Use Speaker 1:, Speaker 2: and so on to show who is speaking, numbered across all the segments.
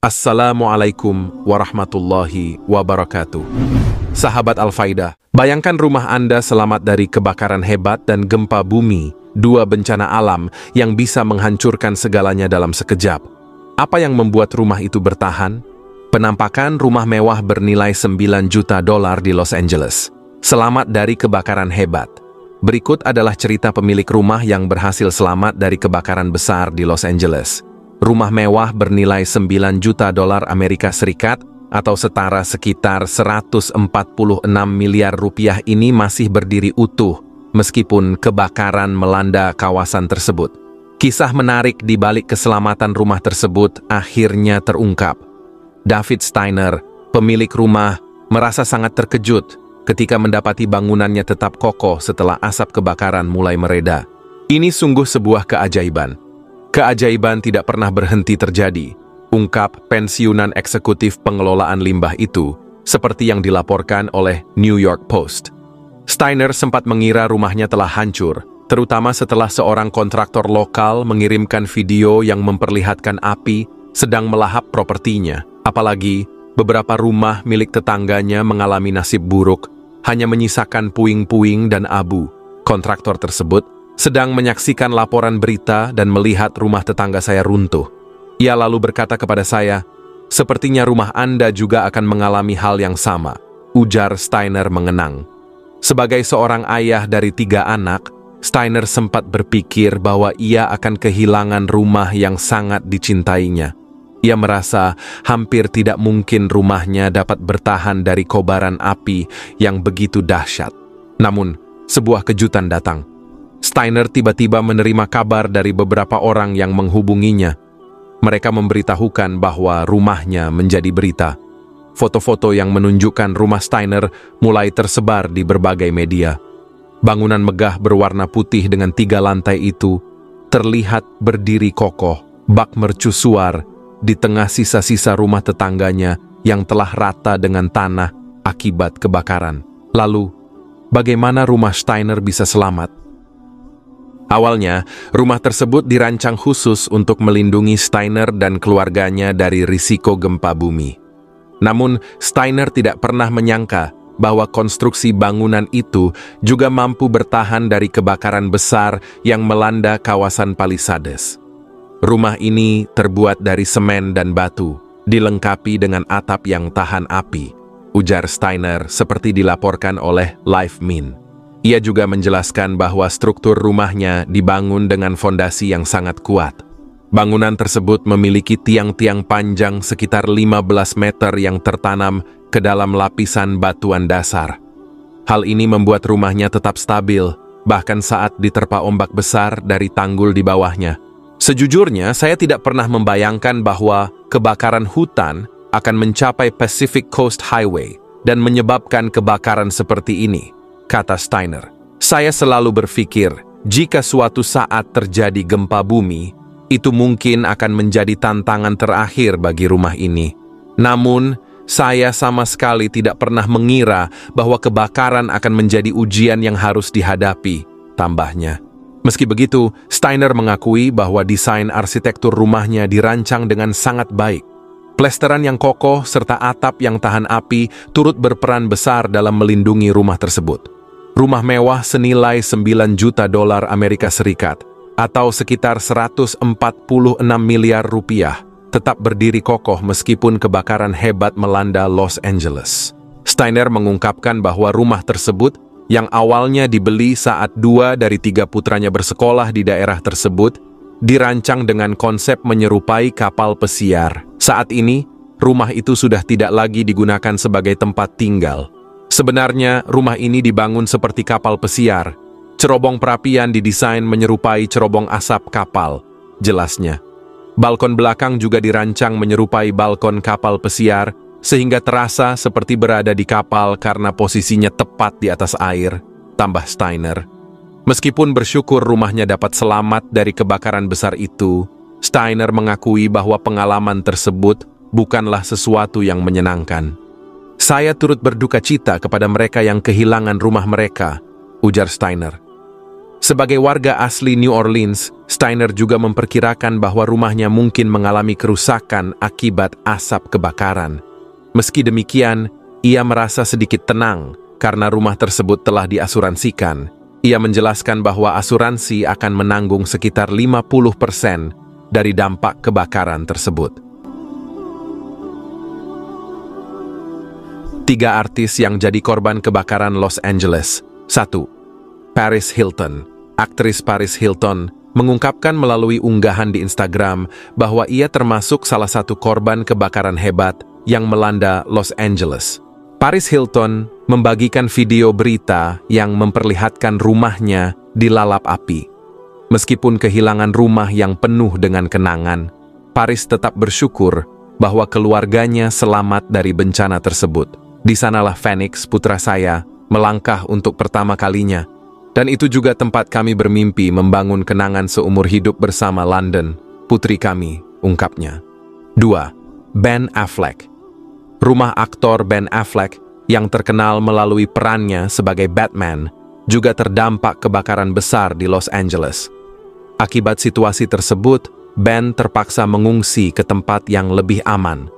Speaker 1: Assalamualaikum warahmatullahi wabarakatuh. Sahabat Al-Faidah, bayangkan rumah Anda selamat dari kebakaran hebat dan gempa bumi, dua bencana alam yang bisa menghancurkan segalanya dalam sekejap. Apa yang membuat rumah itu bertahan? Penampakan rumah mewah bernilai $9 juta di Los Angeles. Selamat dari kebakaran hebat. Berikut adalah cerita pemilik rumah yang berhasil selamat dari kebakaran besar di Los Angeles. Rumah mewah bernilai $9 juta Amerika Serikat atau setara sekitar 146 miliar rupiah ini masih berdiri utuh meskipun kebakaran melanda kawasan tersebut. Kisah menarik di balik keselamatan rumah tersebut akhirnya terungkap. David Steiner, pemilik rumah, merasa sangat terkejut ketika mendapati bangunannya tetap kokoh setelah asap kebakaran mulai mereda. Ini sungguh sebuah keajaiban. Keajaiban tidak pernah berhenti terjadi, ungkap pensiunan eksekutif pengelolaan limbah itu, seperti yang dilaporkan oleh New York Post. Steiner sempat mengira rumahnya telah hancur, terutama setelah seorang kontraktor lokal mengirimkan video yang memperlihatkan api sedang melahap propertinya. Apalagi, beberapa rumah milik tetangganya mengalami nasib buruk, hanya menyisakan puing-puing dan abu. Kontraktor tersebut sedang menyaksikan laporan berita dan melihat rumah tetangga saya runtuh. Ia lalu berkata kepada saya, "Sepertinya rumah Anda juga akan mengalami hal yang sama," ujar Steiner mengenang. Sebagai seorang ayah dari 3 anak, Steiner sempat berpikir bahwa ia akan kehilangan rumah yang sangat dicintainya. Ia merasa hampir tidak mungkin rumahnya dapat bertahan dari kobaran api yang begitu dahsyat. Namun, sebuah kejutan datang. Steiner tiba-tiba menerima kabar dari beberapa orang yang menghubunginya. Mereka memberitahukan bahwa rumahnya menjadi berita. Foto-foto yang menunjukkan rumah Steiner mulai tersebar di berbagai media. Bangunan megah berwarna putih dengan 3 lantai itu terlihat berdiri kokoh, bak mercusuar di tengah sisa-sisa rumah tetangganya yang telah rata dengan tanah akibat kebakaran. Lalu, bagaimana rumah Steiner bisa selamat? Awalnya, rumah tersebut dirancang khusus untuk melindungi Steiner dan keluarganya dari risiko gempa bumi. Namun, Steiner tidak pernah menyangka bahwa konstruksi bangunan itu juga mampu bertahan dari kebakaran besar yang melanda kawasan Palisades. Rumah ini terbuat dari semen dan batu, dilengkapi dengan atap yang tahan api, ujar Steiner seperti dilaporkan oleh LifeMin. Ia juga menjelaskan bahwa struktur rumahnya dibangun dengan fondasi yang sangat kuat. Bangunan tersebut memiliki tiang-tiang panjang sekitar 15 meter yang tertanam ke dalam lapisan batuan dasar. Hal ini membuat rumahnya tetap stabil, bahkan saat diterpa ombak besar dari tanggul di bawahnya. Sejujurnya, saya tidak pernah membayangkan bahwa kebakaran hutan akan mencapai Pacific Coast Highway dan menyebabkan kebakaran seperti ini, kata Steiner. Saya selalu berpikir, jika suatu saat terjadi gempa bumi, itu mungkin akan menjadi tantangan terakhir bagi rumah ini. Namun, saya sama sekali tidak pernah mengira bahwa kebakaran akan menjadi ujian yang harus dihadapi, tambahnya. Meski begitu, Steiner mengakui bahwa desain arsitektur rumahnya dirancang dengan sangat baik. Plesteran yang kokoh serta atap yang tahan api turut berperan besar dalam melindungi rumah tersebut. Rumah mewah senilai $9 juta Amerika Serikat atau sekitar 146 miliar rupiah tetap berdiri kokoh meskipun kebakaran hebat melanda Los Angeles. Steiner mengungkapkan bahwa rumah tersebut yang awalnya dibeli saat 2 dari 3 putranya bersekolah di daerah tersebut dirancang dengan konsep menyerupai kapal pesiar. Saat ini, rumah itu sudah tidak lagi digunakan sebagai tempat tinggal. Sebenarnya, rumah ini dibangun seperti kapal pesiar. Cerobong perapian didesain menyerupai cerobong asap kapal, jelasnya. Balkon belakang juga dirancang menyerupai balkon kapal pesiar, sehingga terasa seperti berada di kapal karena posisinya tepat di atas air, tambah Steiner. Meskipun bersyukur rumahnya dapat selamat dari kebakaran besar itu, Steiner mengakui bahwa pengalaman tersebut bukanlah sesuatu yang menyenangkan. Saya turut berduka cita kepada mereka yang kehilangan rumah mereka, ujar Steiner. Sebagai warga asli New Orleans, Steiner juga memperkirakan bahwa rumahnya mungkin mengalami kerusakan akibat asap kebakaran. Meski demikian, ia merasa sedikit tenang karena rumah tersebut telah diasuransikan. Ia menjelaskan bahwa asuransi akan menanggung sekitar 50% dari dampak kebakaran tersebut. 3 artis yang jadi korban kebakaran Los Angeles. 1. Paris Hilton. Aktris Paris Hilton mengungkapkan melalui unggahan di Instagram bahwa ia termasuk salah satu korban kebakaran hebat yang melanda Los Angeles. Paris Hilton membagikan video berita yang memperlihatkan rumahnya dilalap api. Meskipun kehilangan rumah yang penuh dengan kenangan, Paris tetap bersyukur bahwa keluarganya selamat dari bencana tersebut. Di sanalah Phoenix, putra saya, melangkah untuk pertama kalinya. Dan itu juga tempat kami bermimpi membangun kenangan seumur hidup bersama London, putri kami, ungkapnya. 2. Ben Affleck. Rumah aktor Ben Affleck yang terkenal melalui perannya sebagai Batman juga terdampak kebakaran besar di Los Angeles. Akibat situasi tersebut, Ben terpaksa mengungsi ke tempat yang lebih aman.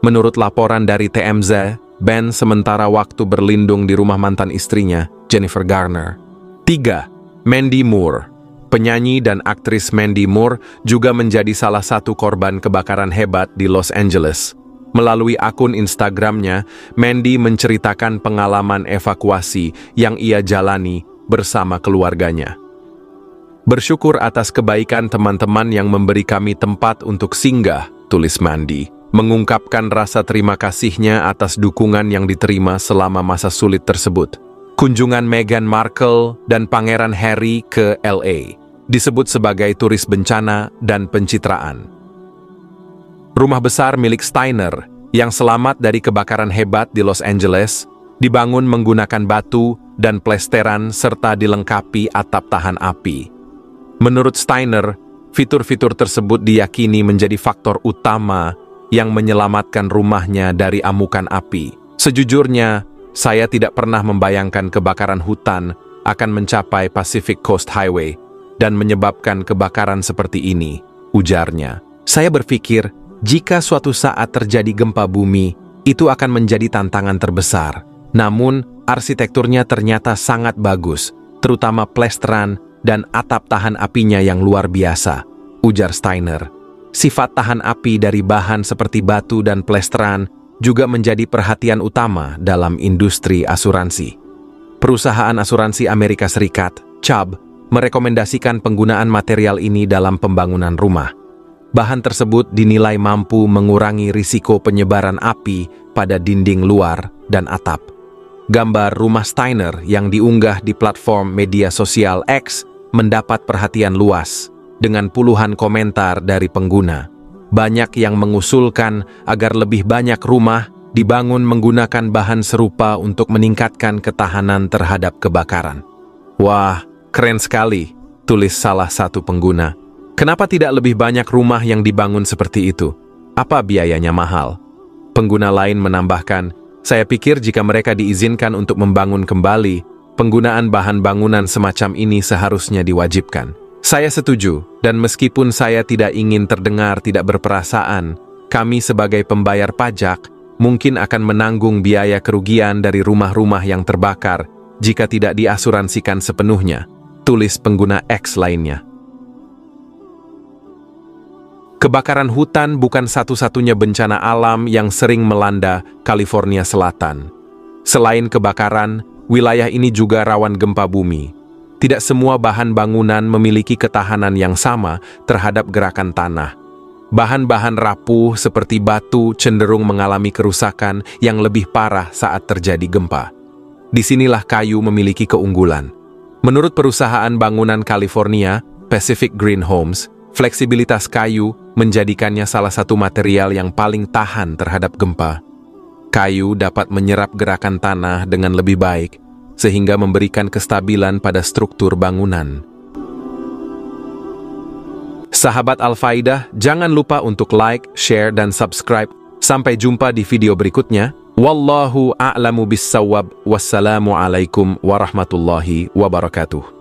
Speaker 1: Menurut laporan dari TMZ, Ben sementara waktu berlindung di rumah mantan istrinya, Jennifer Garner. 3. Mandy Moore. Penyanyi dan aktris Mandy Moore juga menjadi salah satu korban kebakaran hebat di Los Angeles. Melalui akun Instagramnya, Mandy menceritakan pengalaman evakuasi yang ia jalani bersama keluarganya. Bersyukur atas kebaikan teman-teman yang memberi kami tempat untuk singgah, tulis Mandy, mengungkapkan rasa terima kasihnya atas dukungan yang diterima selama masa sulit tersebut. Kunjungan Meghan Markle dan Pangeran Harry ke LA disebut sebagai turis bencana dan pencitraan. Rumah besar milik Steiner yang selamat dari kebakaran hebat di Los Angeles dibangun menggunakan batu dan plesteran serta dilengkapi atap tahan api. Menurut Steiner, fitur-fitur tersebut diyakini menjadi faktor utama yang menyelamatkan rumahnya dari amukan api. Sejujurnya, saya tidak pernah membayangkan kebakaran hutan akan mencapai Pacific Coast Highway dan menyebabkan kebakaran seperti ini, ujarnya. Saya berpikir, jika suatu saat terjadi gempa bumi, itu akan menjadi tantangan terbesar. Namun, arsitekturnya ternyata sangat bagus, terutama plesteran dan atap tahan apinya yang luar biasa, ujar Steiner. Sifat tahan api dari bahan seperti batu dan plesteran juga menjadi perhatian utama dalam industri asuransi. Perusahaan asuransi Amerika Serikat, Chubb, merekomendasikan penggunaan material ini dalam pembangunan rumah. Bahan tersebut dinilai mampu mengurangi risiko penyebaran api pada dinding luar dan atap. Gambar rumah Steiner yang diunggah di platform media sosial X mendapat perhatian luas, dengan puluhan komentar dari pengguna. Banyak yang mengusulkan agar lebih banyak rumah dibangun menggunakan bahan serupa untuk meningkatkan ketahanan terhadap kebakaran. Wah, keren sekali, tulis salah satu pengguna. Kenapa tidak lebih banyak rumah yang dibangun seperti itu? Apa biayanya mahal? Pengguna lain menambahkan, saya pikir jika mereka diizinkan untuk membangun kembali, penggunaan bahan bangunan semacam ini seharusnya diwajibkan. Saya setuju, dan meskipun saya tidak ingin terdengar tidak berperasaan, kami sebagai pembayar pajak mungkin akan menanggung biaya kerugian dari rumah-rumah yang terbakar jika tidak diasuransikan sepenuhnya, tulis pengguna X lainnya. Kebakaran hutan bukan satu-satunya bencana alam yang sering melanda California Selatan. Selain kebakaran, wilayah ini juga rawan gempa bumi. Tidak semua bahan bangunan memiliki ketahanan yang sama terhadap gerakan tanah. Bahan-bahan rapuh seperti batu cenderung mengalami kerusakan yang lebih parah saat terjadi gempa. Disinilah kayu memiliki keunggulan. Menurut perusahaan bangunan California, Pacific Green Homes, fleksibilitas kayu menjadikannya salah satu material yang paling tahan terhadap gempa. Kayu dapat menyerap gerakan tanah dengan lebih baik, sehingga memberikan kestabilan pada struktur bangunan. Sahabat Al-Faidah, jangan lupa untuk like, share, dan subscribe. Sampai jumpa di video berikutnya. Wallahu a'lamu bis-shawab. Wassalamualaikum warahmatullahi wabarakatuh.